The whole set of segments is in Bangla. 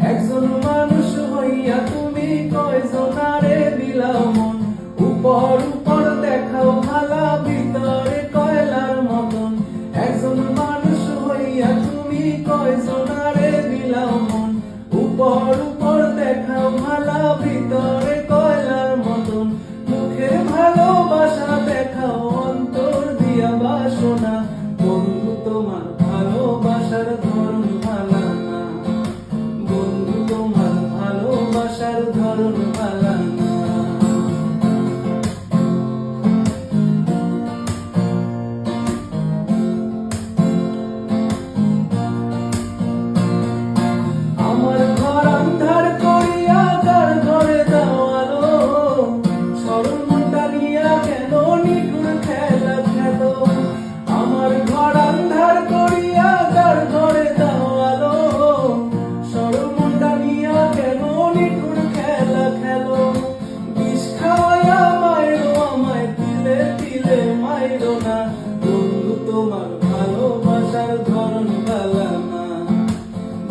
একজন মানুষ হইয়া তুমি কয়জনারে বিলাও মন, উপর উপর দেখাও ভালা ভিতরে কয়লার মতন। একজন মানুষ হইয়া তুমি কয়জনারে বিলাও মন, উপর উপর দেখাও ভালা ভিতরে কয়লার মতন। মুখের ভালোবাসা দেখাও অন্তর দিয়া বাসনা, বন্ধু তোমার ভালোবাসার ধরন ভালা না, বন্ধু তোমার ভালোবাসার ধরন ভালা না। আমার ঘর আন্ধার করিয়া কার ঘরে দাও আলো, সরল মনটা নিয়া কেন নিঠুর খেলা খেলো। আমার ঘর আন্ধার করিয়া কার ঘরে দাও আলো, সরল মনটা নিয়া কেন নিঠুর খেলা খেলো। বিষ খাওয়াইয়া মাইরো আমায় তিলে তিলে মাইরো না, বন্ধু তোমার ভালোবাসার ধরন ভালা না,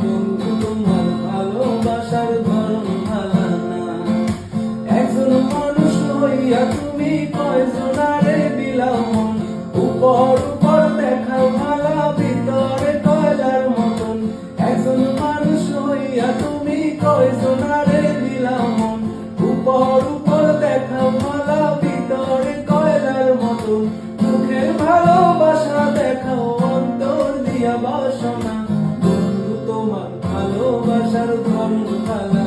বন্ধু তোমার ভালোবাসার ধরন ভালা না। একজন মানুষ হইয়া তুমি কয়জনারে বিলাও মন, উপর উপর দেখাও ভালা ভিতরে কয়লার মতন। একজন মানুষ হইয়া তুমি কয়জনারে বিলাও মন, উপর উপর দেখাও ভালা ভিতরে কয়লার মতন। মুখের ভালোবাসা দেখাও অন্তর দিয়া বাসনা, বন্ধু তোমার ভালোবাসার ধরন ভালা